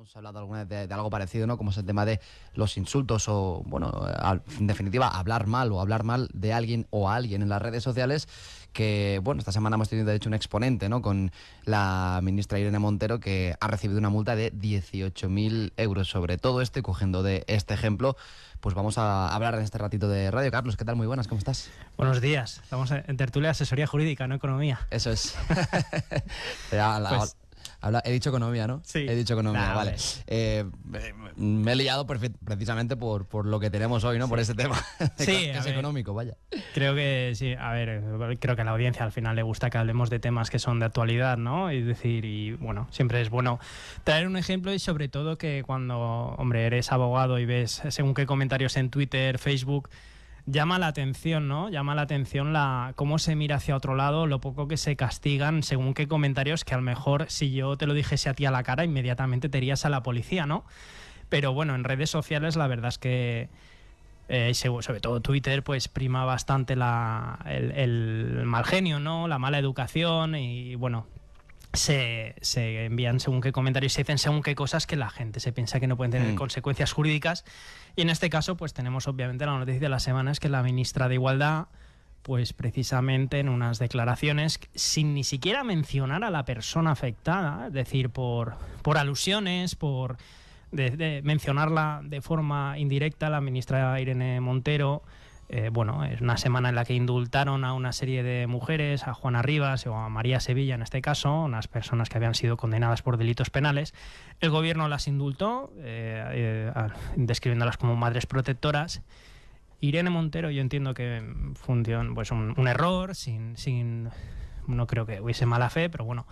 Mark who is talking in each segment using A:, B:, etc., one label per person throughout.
A: hemos hablado alguna vez de algo parecido, ¿no? Como es el tema de los insultos o, bueno, en definitiva, hablar mal de alguien o a alguien en las redes sociales, que, bueno, esta semana hemos tenido, de hecho, un exponente, ¿no? Con la ministra Irene Montero, que ha recibido una multa de 18.000 euros. Sobre todo esto, y cogiendo de este pues vamos a hablar en este ratito de radio. Carlos, ¿qué tal? Muy buenas, ¿cómo estás?
B: Buenos días. Estamos en tertulia de asesoría jurídica, no economía.
A: Eso es. He dicho economía, ¿no?
B: Sí.
A: He dicho economía,
B: Nah,
A: vale. Me he liado precisamente por lo que tenemos hoy, ¿no? Sí. Por ese tema.
B: Sí,
A: que es económico, vaya.
B: Creo que sí. A ver, creo que a la audiencia al final le gusta que hablemos de temas que son de actualidad, ¿no? Es decir, y bueno, siempre es bueno traer un ejemplo, y sobre todo que cuando, hombre, eres abogado y ves según qué comentarios en Twitter, Facebook, llama la atención, ¿no? Llama la atención cómo se mira hacia otro lado, lo poco que se castigan según qué comentarios, que a lo mejor si yo te lo dijese a ti a la cara, inmediatamente te irías a la policía, ¿no? Pero bueno, en redes sociales la verdad es que, sobre todo Twitter, pues prima bastante el mal genio, ¿no? La mala educación, y bueno, se envían según qué comentarios, se dicen según qué cosas que la gente se piensa que no pueden tener consecuencias jurídicas. Y en este caso pues tenemos obviamente la noticia de la semana, es que la ministra de Igualdad, pues precisamente en unas declaraciones, sin ni siquiera mencionar a la persona afectada, es decir, por alusiones, de mencionarla de forma indirecta, la ministra Irene Montero, bueno, es una semana en la que indultaron a una serie de mujeres, a Juana Rivas o a María Sevilla en este caso, unas personas que habían sido condenadas por delitos penales. El gobierno las indultó, describiéndolas como madres protectoras. Irene Montero, yo entiendo que fue un error, no creo que hubiese mala fe, pero bueno,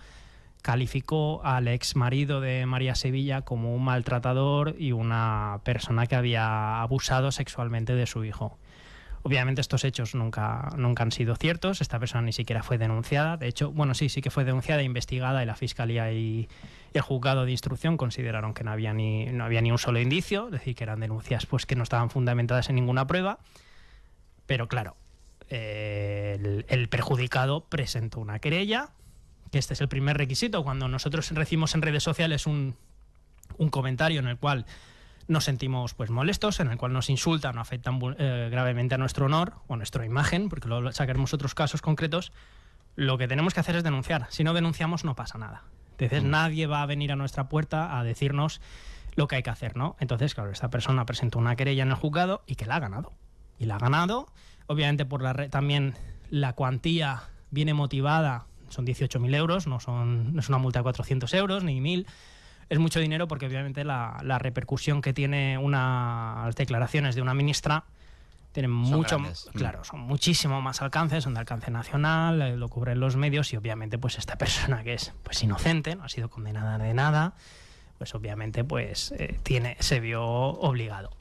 B: calificó al ex marido de María Sevilla como un maltratador y una persona que había abusado sexualmente de su hijo. Obviamente estos hechos nunca han sido ciertos, esta persona ni siquiera fue denunciada. De hecho, bueno, sí que fue denunciada e investigada, y la Fiscalía y el Juzgado de Instrucción consideraron que no había ni un solo indicio, es decir, que eran denuncias pues que no estaban fundamentadas en ninguna prueba. Pero claro, el perjudicado presentó una querella, que este es el primer requisito. Cuando nosotros recibimos en redes sociales un comentario en el cual nos sentimos pues molestos, en el cual nos insultan o afectan gravemente a nuestro honor o a nuestra imagen, porque luego sacaremos otros casos concretos, lo que tenemos que hacer es denunciar. Si no denunciamos no pasa nada. Entonces nadie va a venir a nuestra puerta a decirnos lo que hay que hacer, ¿no? Entonces, claro, esta persona presentó una querella en el juzgado y que la ha ganado. Y la ha ganado, obviamente también la cuantía viene motivada, son 18.000 euros, no es una multa de 400 euros ni 1.000. Es mucho dinero porque obviamente la repercusión que tiene unas declaraciones de una ministra tienen son muchísimo más alcance, son de alcance nacional, lo cubren los medios, y obviamente pues esta persona, que es pues inocente, no ha sido condenada de nada, pues obviamente pues se vio obligado.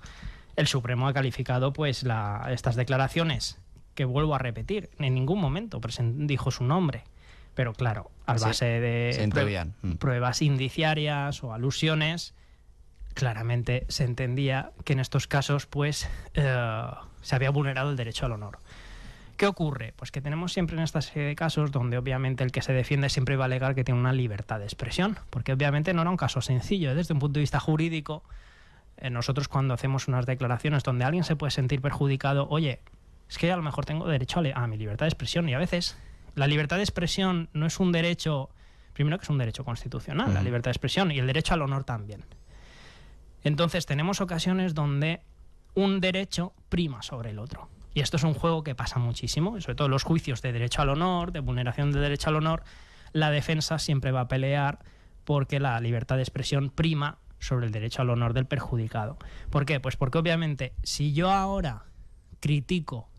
B: El Supremo ha calificado pues estas declaraciones, que vuelvo a repetir, en ningún momento dijo su nombre. Pero claro, a base de pruebas indiciarias o alusiones, claramente se entendía que en estos casos pues se había vulnerado el derecho al honor. ¿Qué ocurre? Pues que tenemos siempre en esta serie de casos donde obviamente el que se defiende siempre va a alegar que tiene una libertad de expresión, porque obviamente no era un caso sencillo. Desde un punto de vista jurídico, nosotros cuando hacemos unas declaraciones donde alguien se puede sentir perjudicado, oye, es que a lo mejor tengo derecho a mi libertad de expresión, y a veces la libertad de expresión no es un derecho, primero que es un derecho constitucional, la libertad de expresión, y el derecho al honor también. Entonces tenemos ocasiones donde un derecho prima sobre el otro. Y esto es un juego que pasa muchísimo, sobre todo en los juicios de derecho al honor, de vulneración del derecho al honor. La defensa siempre va a pelear porque la libertad de expresión prima sobre el derecho al honor del perjudicado. ¿Por qué? Pues porque obviamente si yo ahora critico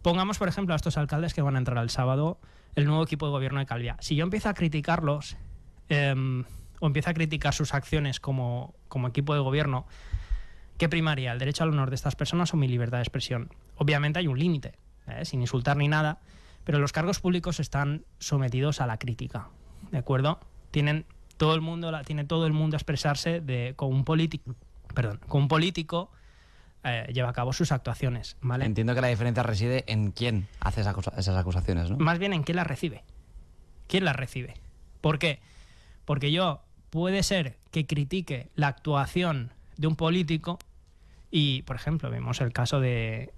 B: pongamos, por ejemplo, a estos alcaldes que van a entrar el sábado, el nuevo equipo de gobierno de Calviá. Si yo empiezo a criticarlos o empiezo a criticar sus acciones como equipo de gobierno, ¿qué primaría? ¿El derecho al honor de estas personas o mi libertad de expresión? Obviamente hay un límite, sin insultar ni nada, pero los cargos públicos están sometidos a la crítica, ¿de acuerdo? Tiene todo el mundo a expresarse con un político lleva a cabo sus actuaciones, ¿vale?
A: Entiendo que la diferencia reside en quién hace esas acusaciones, ¿no?
B: Más bien en quién las recibe. ¿Quién las recibe? ¿Por qué? Porque yo puede ser que critique la actuación de un político y, por ejemplo, vemos el caso de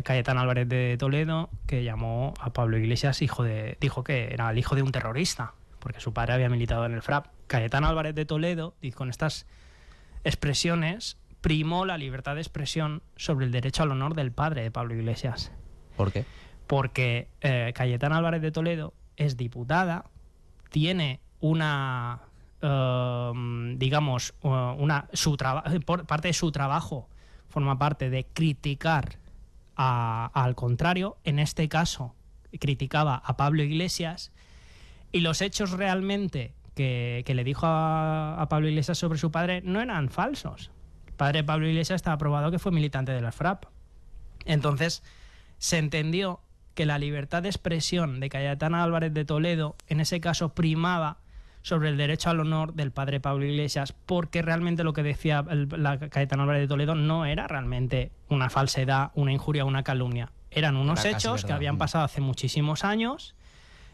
B: Cayetano Álvarez de Toledo, que llamó a Pablo Iglesias dijo que era el hijo de un terrorista, porque su padre había militado en el FRAP. Cayetano Álvarez de Toledo, y con estas expresiones, primó la libertad de expresión sobre el derecho al honor del padre de Pablo Iglesias.
A: ¿Por qué?
B: Porque Cayetano Álvarez de Toledo es diputada, tiene una, parte de su trabajo forma parte de criticar al contrario. En este caso, criticaba a Pablo Iglesias, y los hechos realmente que le dijo a Pablo Iglesias sobre su padre no eran falsos. El padre de Pablo Iglesias estaba probado que fue militante de la FRAP. Entonces, se entendió que la libertad de expresión de Cayetano Álvarez de Toledo, en ese caso, primaba sobre el derecho al honor del padre Pablo Iglesias, porque realmente lo que decía Cayetano Álvarez de Toledo no era realmente una falsedad, una injuria, una calumnia. Eran unos hechos que habían pasado hace muchísimos años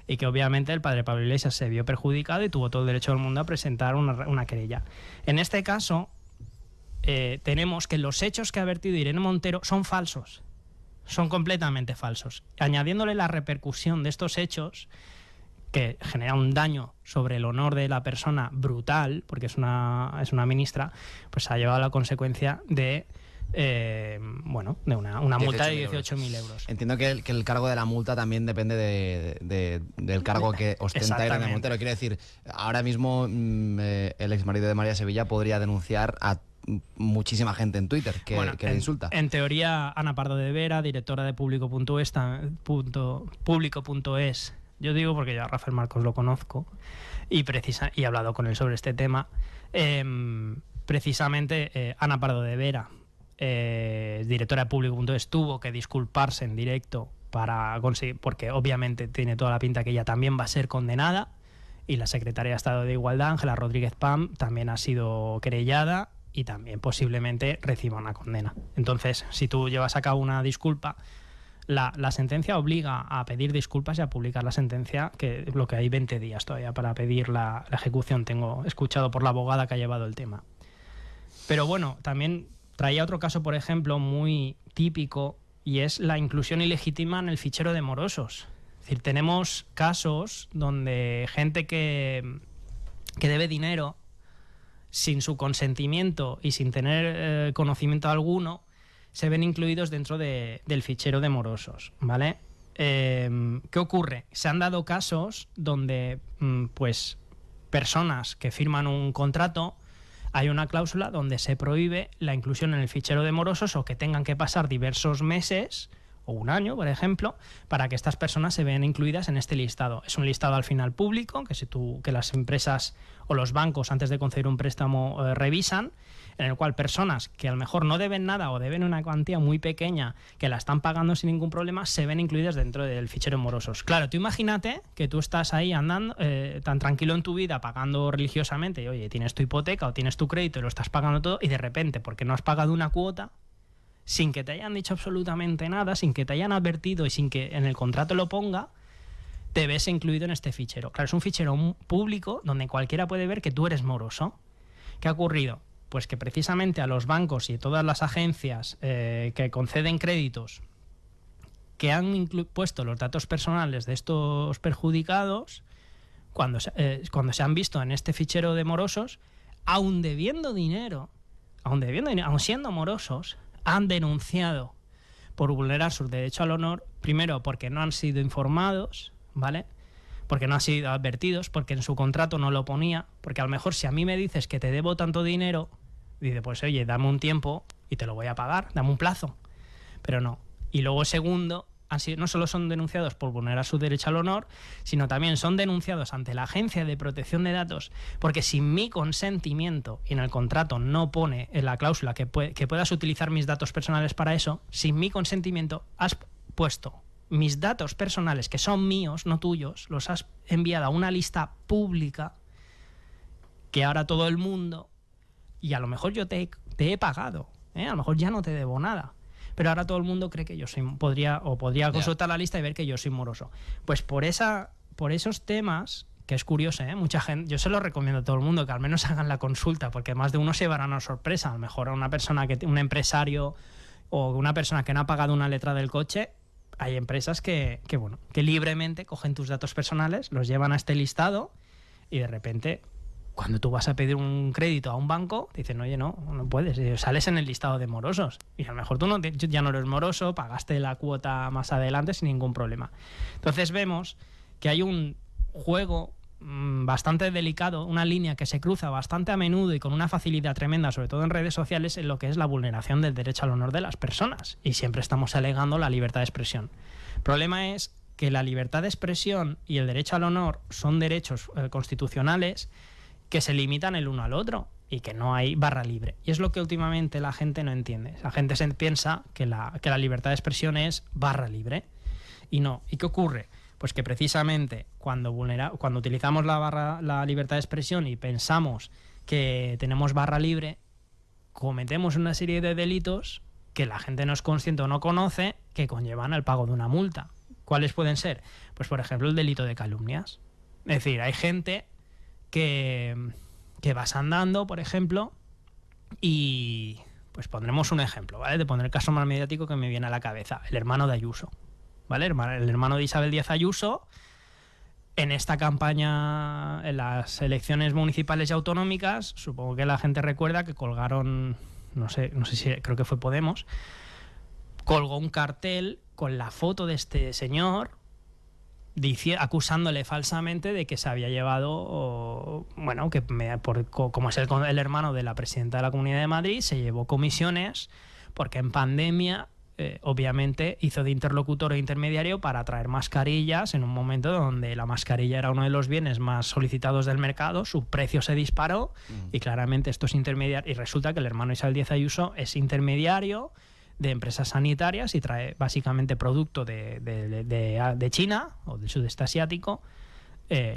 B: y que obviamente el padre Pablo Iglesias se vio perjudicado y tuvo todo el derecho del mundo a presentar una querella. En este caso, tenemos que los hechos que ha vertido Irene Montero son falsos, son completamente falsos. Añadiéndole la repercusión de estos hechos, que genera un daño sobre el honor de la persona brutal, porque es una ministra, pues ha llevado a la consecuencia de una multa de 18.000 euros.
A: Entiendo que el cargo de la multa también depende del cargo que ostenta Irene Montero. Quiero decir, ahora mismo el exmarido de María Sevilla podría denunciar a muchísima gente en Twitter que le insulta. En teoría,
B: Ana Pardo de Vera, directora de Público.es, yo digo porque yo a Rafael Marcos lo conozco y he hablado con él sobre este tema. Precisamente Ana Pardo de Vera, directora de Público.es, tuvo que disculparse en directo para conseguir, porque obviamente tiene toda la pinta que ella también va a ser condenada, y la secretaria de Estado de Igualdad, Ángela Rodríguez Pam, también ha sido querellada y también posiblemente reciba una condena. Entonces, si tú llevas a cabo una disculpa, la sentencia obliga a pedir disculpas y a publicar la sentencia, que lo que hay 20 días todavía para pedir la ejecución. Tengo escuchado por la abogada que ha llevado el tema. Pero bueno, también traía otro caso, por ejemplo, muy típico, y es la inclusión ilegítima en el fichero de morosos. Es decir, tenemos casos donde gente que debe dinero sin su consentimiento y sin tener conocimiento alguno, se ven incluidos dentro del fichero de morosos, ¿vale? ¿Qué ocurre? Se han dado casos donde pues personas que firman un contrato, hay una cláusula donde se prohíbe la inclusión en el fichero de morosos, o que tengan que pasar diversos meses o un año, por ejemplo, para que estas personas se vean incluidas en este listado. Es un listado al final público que las empresas o los bancos, antes de conceder un préstamo, revisan, en el cual personas que a lo mejor no deben nada o deben una cuantía muy pequeña, que la están pagando sin ningún problema, se ven incluidas dentro del fichero de morosos. Claro, tú imagínate que tú estás ahí andando tan tranquilo en tu vida, pagando religiosamente, y oye, tienes tu hipoteca o tienes tu crédito y lo estás pagando todo, y de repente, porque no has pagado una cuota, sin que te hayan dicho absolutamente nada, sin que te hayan advertido y sin que en el contrato lo ponga, te ves incluido en este fichero. Claro, es un fichero público donde cualquiera puede ver que tú eres moroso. ¿Qué ha ocurrido? Pues que precisamente a los bancos y todas las agencias que conceden créditos, que han puesto los datos personales de estos perjudicados, cuando se han visto en este fichero de morosos, aun debiendo dinero, aun siendo morosos, han denunciado por vulnerar su derecho al honor, primero porque no han sido informados, ¿vale? Porque no han sido advertidos, porque en su contrato no lo ponía, porque a lo mejor si a mí me dices que te debo tanto dinero, dice, pues oye, dame un tiempo y te lo voy a pagar, dame un plazo. Pero no. Y luego, segundo, no solo son denunciados por vulnerar su derecho al honor, sino también son denunciados ante la Agencia de Protección de Datos, porque sin mi consentimiento, y en el contrato no pone en la cláusula que puedas utilizar mis datos personales para eso, sin mi consentimiento has puesto mis datos personales, que son míos, no tuyos, los has enviado a una lista pública que ahora todo el mundo, y a lo mejor yo te he pagado, a lo mejor ya no te debo nada, pero ahora todo el mundo cree que yo podría consultar la lista y ver que yo soy moroso. Pues por esos temas que es curioso, ¿eh? Mucha gente, yo se lo recomiendo a todo el mundo que al menos hagan la consulta, porque más de uno se llevará una sorpresa. A lo mejor a una persona un empresario o una persona que no ha pagado una letra del coche, hay empresas que libremente cogen tus datos personales, los llevan a este listado y de repente, cuando tú vas a pedir un crédito a un banco, te dicen, oye, no puedes, sales en el listado de morosos. Y a lo mejor tú ya no eres moroso, pagaste la cuota más adelante sin ningún problema. Entonces vemos que hay un juego bastante delicado, una línea que se cruza bastante a menudo y con una facilidad tremenda, sobre todo en redes sociales, en lo que es la vulneración del derecho al honor de las personas. Y siempre estamos alegando la libertad de expresión. El problema es que la libertad de expresión y el derecho al honor son derechos constitucionales que se limitan el uno al otro y que no hay barra libre. Y es lo que últimamente la gente no entiende. La gente piensa que la libertad de expresión es barra libre. Y no. ¿Y qué ocurre? Pues que precisamente cuando utilizamos la libertad de expresión y pensamos que tenemos barra libre, cometemos una serie de delitos que la gente no es consciente o no conoce, que conllevan al pago de una multa. ¿Cuáles pueden ser? Pues por ejemplo el delito de calumnias. Es decir, hay gente que vas andando, por ejemplo, y pues pondremos un ejemplo, ¿vale? Te pondré el caso más mediático que me viene a la cabeza, el hermano de Ayuso. ¿Vale? El hermano de Isabel Díaz Ayuso, en esta campaña, en las elecciones municipales y autonómicas, supongo que la gente recuerda que colgaron, no sé si creo que fue Podemos, colgó un cartel con la foto de este señor acusándole falsamente de que se había llevado, como es el hermano de la presidenta de la Comunidad de Madrid, se llevó comisiones porque en pandemia obviamente hizo de interlocutor e intermediario para traer mascarillas en un momento donde la mascarilla era uno de los bienes más solicitados del mercado, su precio se disparó y claramente esto es intermediario. Y resulta que el hermano Isabel Díaz Ayuso es intermediario de empresas sanitarias y trae básicamente producto de China o del sudeste asiático,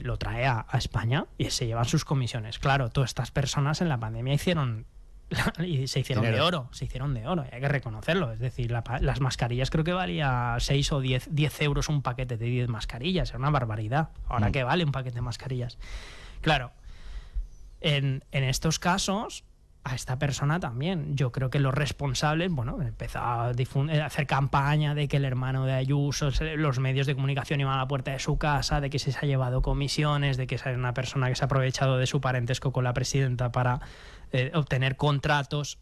B: lo trae a España y se llevan sus comisiones. Claro, todas estas personas en la pandemia se hicieron de oro, y hay que reconocerlo. Es decir, las mascarillas creo que valía 6 o 10 euros un paquete de 10 mascarillas, era una barbaridad. Ahora ¿qué vale un paquete de mascarillas? Claro, en estos casos a esta persona también. Yo creo que los responsables, empezó a hacer campaña de que el hermano de Ayuso, los medios de comunicación iban a la puerta de su casa, de que se ha llevado comisiones, de que es una persona que se ha aprovechado de su parentesco con la presidenta para obtener contratos.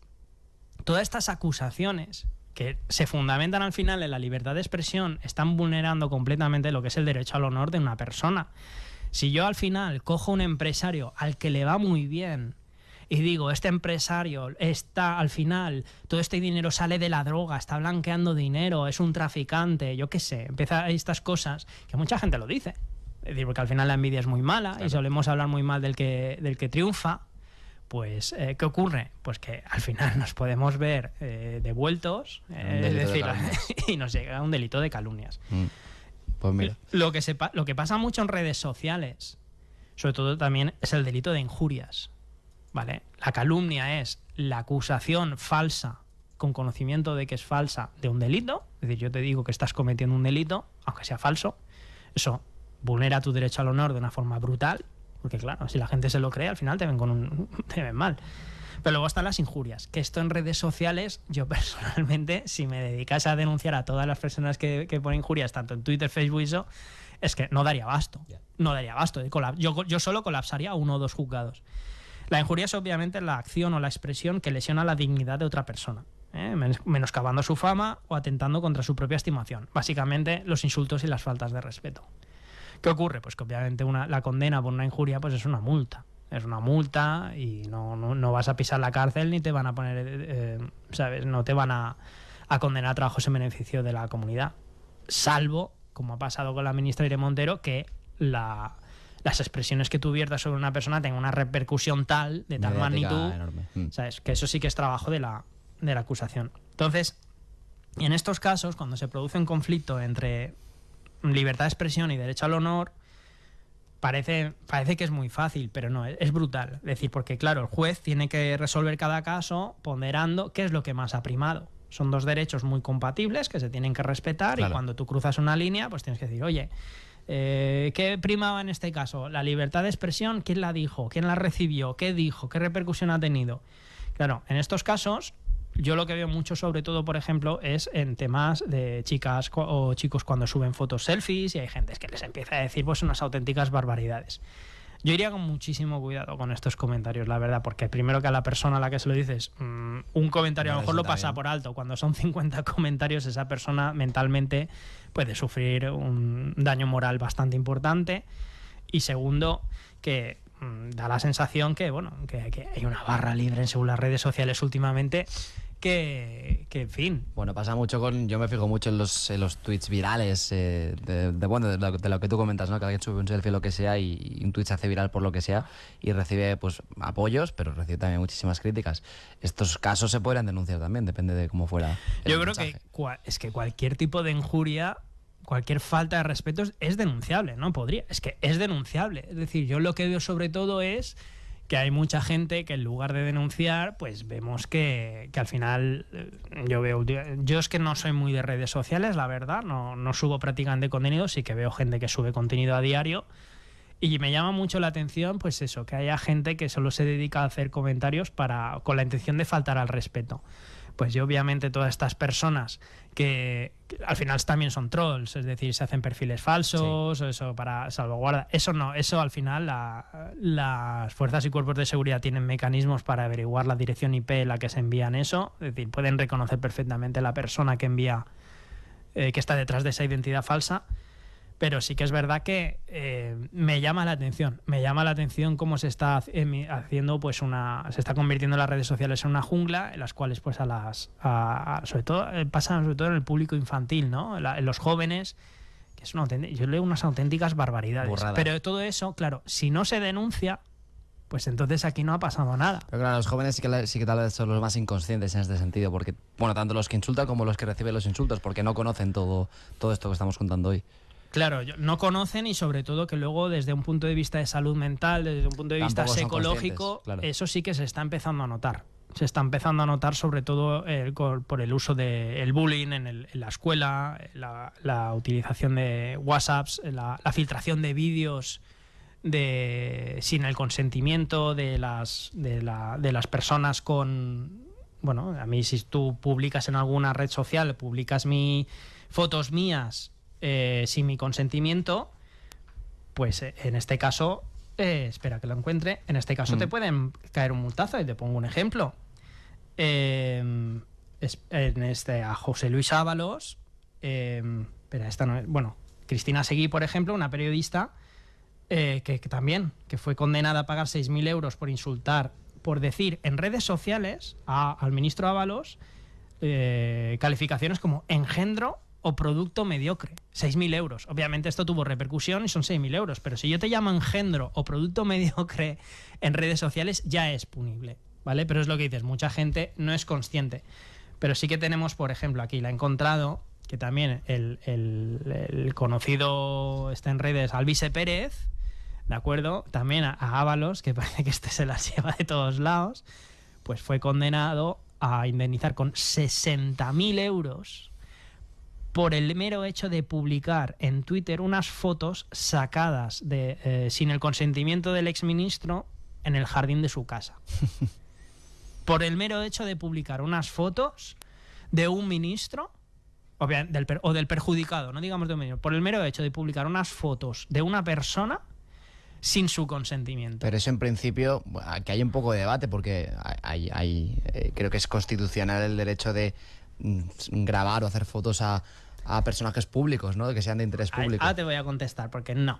B: Todas estas acusaciones que se fundamentan al final en la libertad de expresión están vulnerando completamente lo que es el derecho al honor de una persona. Si yo al final cojo un empresario al que le va muy bien y digo, este empresario está al final, todo este dinero sale de la droga, está blanqueando dinero, es un traficante, yo qué sé, empieza estas cosas que mucha gente lo dice. Es decir, porque al final la envidia es muy mala, claro, y solemos hablar muy mal del que triunfa. Pues, ¿qué ocurre? Pues que al final nos podemos ver devueltos, y nos llega un delito de calumnias.
A: Pues mira.
B: Lo que pasa mucho en redes sociales, sobre todo también, es el delito de injurias. ¿Vale? La calumnia es la acusación falsa, con conocimiento de que es falsa, de un delito. Es decir, yo te digo que estás cometiendo un delito, aunque sea falso. Eso vulnera tu derecho al honor de una forma brutal, porque claro, si la gente se lo cree, al final te ven mal. Pero luego están las injurias, que esto en redes sociales, yo personalmente, si me dedicase a denunciar a todas las personas que ponen injurias, tanto en Twitter, Facebook y eso, es que no daría abasto. No daría abasto. Yo solo colapsaría 1 o 2 juzgados. La injuria es obviamente la acción o la expresión que lesiona la dignidad de otra persona, menoscabando su fama o atentando contra su propia estimación. Básicamente, los insultos y las faltas de respeto. ¿Qué ocurre? Pues que obviamente la condena por una injuria pues es una multa. Es una multa y no vas a pisar la cárcel ni te van a poner, ¿sabes? No te van a condenar a trabajos en beneficio de la comunidad. Salvo, como ha pasado con la ministra Irene Montero, que las expresiones que tú viertas sobre una persona tengan una repercusión tal, de tal magnitud,
A: enorme.
B: ¿Sabes? Que eso sí que es trabajo de la acusación. Entonces, en estos casos, cuando se produce un conflicto entre libertad de expresión y derecho al honor, parece que es muy fácil, pero no, es brutal. Es decir, porque claro, el juez tiene que resolver cada caso ponderando qué es lo que más ha primado. Son 2 derechos muy compatibles que se tienen que respetar, claro. Y cuando tú cruzas una línea, pues tienes que decir, oye, ¿Qué primaba en este caso? ¿La libertad de expresión? ¿Quién la dijo? ¿Quién la recibió? ¿Qué dijo? ¿Qué repercusión ha tenido? Claro, en estos casos, yo lo que veo mucho, sobre todo, por ejemplo, es en temas de chicas o chicos cuando suben fotos selfies y hay gente que les empieza a decir pues unas auténticas barbaridades. Yo iría con muchísimo cuidado con estos comentarios, la verdad, porque primero que a la persona a la que se lo dices, un comentario a lo mejor lo pasa por alto. Cuando son 50 comentarios, esa persona mentalmente puede sufrir un daño moral bastante importante. Y segundo, que da la sensación que, bueno, que hay una barra libre según las redes sociales últimamente que en fin.
A: Bueno, pasa mucho yo me fijo mucho en los tweets virales de lo que tú comentas, ¿no? Que alguien sube un selfie o lo que sea y un tweet se hace viral por lo que sea y recibe pues apoyos, pero recibe también muchísimas críticas. Estos casos se podrían denunciar también, depende de cómo fuera el
B: Yo creo
A: mensaje.
B: que es que cualquier tipo de injuria, cualquier falta de respeto es denunciable, ¿no? Es que es denunciable. Es decir, yo lo que veo sobre todo es que hay mucha gente que en lugar de denunciar, pues vemos que al final yo es que no soy muy de redes sociales, la verdad, no subo prácticamente contenido, sí que veo gente que sube contenido a diario y me llama mucho la atención pues eso, que haya gente que solo se dedica a hacer comentarios con la intención de faltar al respeto. Pues yo obviamente todas estas personas que al final también son trolls, es decir, se hacen perfiles falsos, sí, o eso para salvaguarda. Eso no, eso al final las fuerzas y cuerpos de seguridad tienen mecanismos para averiguar la dirección IP en la que se envían eso, es decir, pueden reconocer perfectamente la persona que envía, que está detrás de esa identidad falsa. Pero sí que es verdad que me llama la atención cómo se está haciendo pues se está convirtiendo las redes sociales en una jungla en las cuales pues sobre todo pasan sobre todo en el público infantil, ¿no? En los jóvenes, que es yo leo unas auténticas barbaridades.
A: Burrada.
B: Pero todo eso, claro, si no se denuncia, pues entonces aquí no ha pasado nada.
A: Pero claro, los jóvenes sí que tal vez son los más inconscientes en este sentido, porque bueno, tanto los que insultan como los que reciben los insultos, porque no conocen todo esto que estamos contando hoy.
B: Claro, no conocen y sobre todo que luego desde un punto de vista de salud mental, desde un punto de vista
A: Tampoco son
B: psicológico,
A: claro.
B: Eso sí que se está empezando a notar. Se está empezando a notar sobre todo por el uso del bullying en la escuela, la utilización de WhatsApps, la filtración de vídeos sin el consentimiento de las personas con... Bueno, a mí si tú publicas en alguna red social, publicas fotos mías sin mi consentimiento, pues en este caso, espera que lo encuentre, en este caso te pueden caer un multazo. Y te pongo un ejemplo. A José Luis Ábalos, Cristina Seguí, por ejemplo, una periodista que también que fue condenada a pagar 6.000 euros por insultar, por decir en redes sociales al ministro Ábalos calificaciones como engendro o producto mediocre. 6.000 euros. Obviamente esto tuvo repercusión y son 6.000 euros, pero si yo te llamo engendro o producto mediocre en redes sociales ya es punible, ¿vale? Pero es lo que dices, mucha gente no es consciente. Pero sí que tenemos, por ejemplo, aquí la he encontrado, que también el conocido está en redes, Alvise Pérez, ¿de acuerdo? También a Ábalos, que parece que se las lleva de todos lados, pues fue condenado a indemnizar con 60.000 euros por el mero hecho de publicar en Twitter unas fotos sacadas sin el consentimiento del exministro en el jardín de su casa. Por el mero hecho de publicar unas fotos de un ministro o del perjudicado, no digamos de un ministro, por el mero hecho de publicar unas fotos de una persona sin su consentimiento.
A: Pero eso en principio, que hay un poco de debate, porque creo que es constitucional el derecho de grabar o hacer fotos a personajes públicos, ¿no? Que sean de interés público.
B: Te voy a contestar, porque no.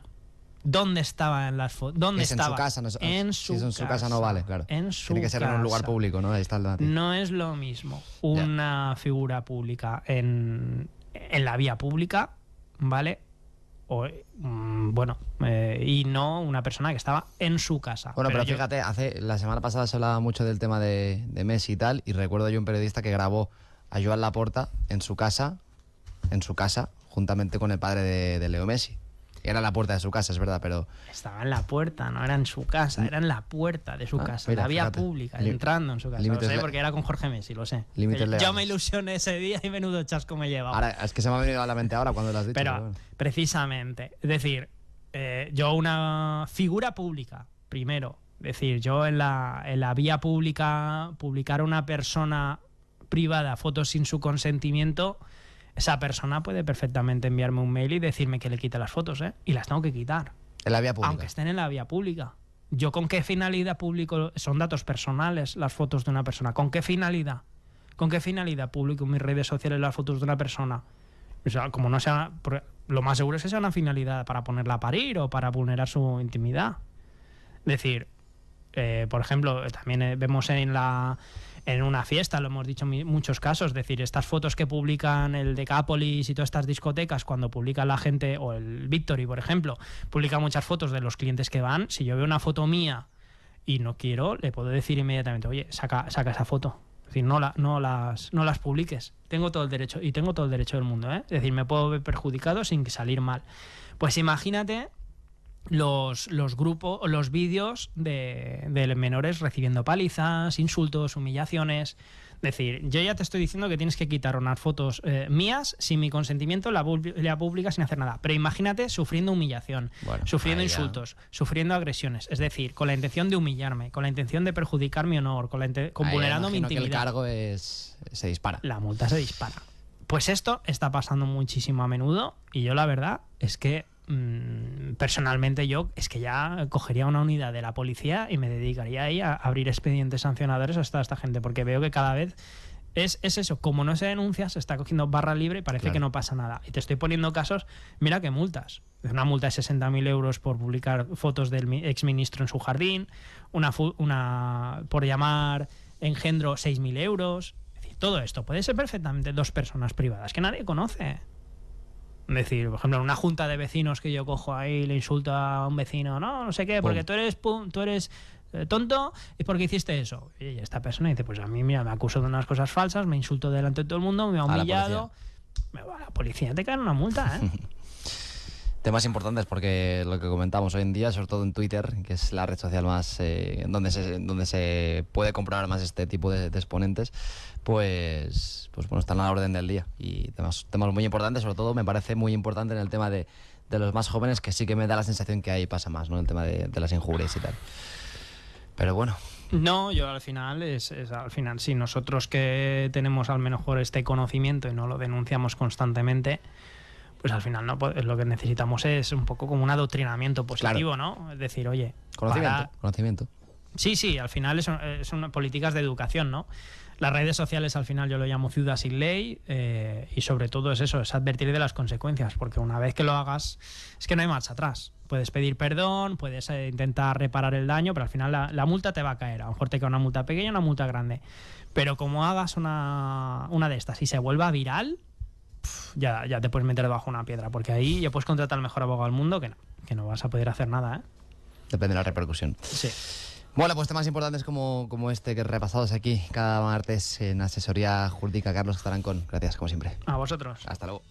B: ¿Dónde estaban las fotos? ¿Dónde estaba?
A: En su casa. No,
B: en
A: su casa no vale, claro.
B: En su
A: Tiene que ser en un lugar público, ¿no? Ahí está el debate.
B: No es lo mismo una figura pública en la vía pública, ¿vale? Y no una persona que estaba en su casa.
A: Bueno, pero fíjate, la semana pasada se hablaba mucho del tema de Messi y tal, y recuerdo yo un periodista que grabó a Joan Laporta en su casa, juntamente con el padre de Leo Messi. Era la puerta de su casa, es verdad, pero...
B: Estaba en la puerta, no era en su casa, era en la puerta de su casa,
A: mira,
B: la vía
A: fíjate.
B: pública, entrando en su casa. Lo
A: Límites
B: sé
A: le-
B: porque era con Jorge Messi, lo sé.
A: Límites
B: Yo
A: legales.
B: me ilusioné ese día y menudo chasco me llevaba.
A: Ahora, es que se me ha venido a la mente ahora cuando lo has dicho.
B: Pero
A: bueno.
B: precisamente, es decir, yo una figura pública, primero, es decir, yo en la vía pública publicar a una persona privada fotos sin su consentimiento, esa persona puede perfectamente enviarme un mail y decirme que le quite las fotos, ¿eh? Y las tengo que quitar,
A: En la vía pública.
B: aunque estén en la vía pública. ¿Yo con qué finalidad publico? Son datos personales las fotos de una persona. ¿Con qué finalidad? ¿Con qué finalidad publico en mis redes sociales las fotos de una persona? O sea, como no sea... Lo más seguro es que sea una finalidad para ponerla a parir o para vulnerar su intimidad. Es decir, por ejemplo, también vemos en una fiesta, lo hemos dicho en muchos casos, es decir, estas fotos que publican el Decápolis y todas estas discotecas, cuando publica la gente, o el Victory, por ejemplo, publica muchas fotos de los clientes que van. Si yo veo una foto mía y no quiero, le puedo decir inmediatamente, oye, saca esa foto. Es decir, no las publiques. Tengo todo el derecho, y tengo todo el derecho del mundo, ¿eh? Es decir, me puedo ver perjudicado sin salir mal. Pues imagínate los grupos, los vídeos de menores recibiendo palizas, insultos, humillaciones. Es decir, yo ya te estoy diciendo que tienes que quitar unas fotos mías sin mi consentimiento, la pública sin hacer nada. Pero imagínate sufriendo humillación,
A: Bueno,
B: sufriendo
A: ahí ya.
B: insultos, sufriendo agresiones. Es decir, con la intención de humillarme, con la intención de perjudicar mi honor, con
A: Ahí
B: vulnerando mi
A: imagino que
B: intimidad.
A: el cargo se dispara.
B: La multa se dispara. Pues esto está pasando muchísimo a menudo y yo la verdad es que personalmente yo es que ya cogería una unidad de la policía y me dedicaría ahí a abrir expedientes sancionadores hasta esta gente, porque veo que cada vez es eso, como no se denuncia, se está cogiendo barra libre y parece
A: Claro.
B: que no pasa nada. Y te estoy poniendo casos, mira qué multas. Una multa de 60.000 euros por publicar fotos del exministro en su jardín, una por llamar engendro 6.000 euros. Es decir, todo esto puede ser perfectamente dos personas privadas que nadie conoce. Es decir, por ejemplo, en una junta de vecinos que yo cojo ahí, le insulto a un vecino, no sé qué, porque tú eres tonto y porque hiciste eso. Y esta persona dice, pues a mí, mira, me acuso de unas cosas falsas, me insulto delante de todo el mundo, me ha
A: A la
B: humillado. Me va a la policía, te cae una multa, ¿eh?
A: Temas importantes porque lo que comentamos hoy en día, sobre todo en Twitter, que es la red social más donde se puede comprobar más este tipo de exponentes, pues bueno, están a la orden del día. Y temas muy importantes, sobre todo me parece muy importante en el tema de los más jóvenes, que sí que me da la sensación que ahí pasa más, ¿no? El tema de las injurias y tal. Pero bueno.
B: No, yo al final al final sí, nosotros que tenemos al mejor este conocimiento y no lo denunciamos constantemente, pues al final no lo que necesitamos es un poco como un adoctrinamiento positivo,
A: Claro.
B: ¿no? Es decir, oye,
A: Conocimiento.
B: Sí, al final son políticas de educación, ¿no? Las redes sociales al final yo lo llamo ciudad sin ley, y sobre todo es eso, es advertir de las consecuencias, porque una vez que lo hagas es que no hay marcha atrás. Puedes pedir perdón, puedes intentar reparar el daño, pero al final la multa te va a caer. A lo mejor te cae una multa pequeña, una multa grande. Pero como hagas una de estas y se vuelva viral, ya te puedes meter debajo de una piedra, porque ahí ya puedes contratar al mejor abogado del mundo que no vas a poder hacer nada, ¿eh?
A: Depende de la repercusión.
B: Sí.
A: Bueno, pues temas importantes como este que repasados aquí cada martes en Asesoría Jurídica. Carlos Zarancón, gracias como siempre.
B: A vosotros.
A: Hasta luego.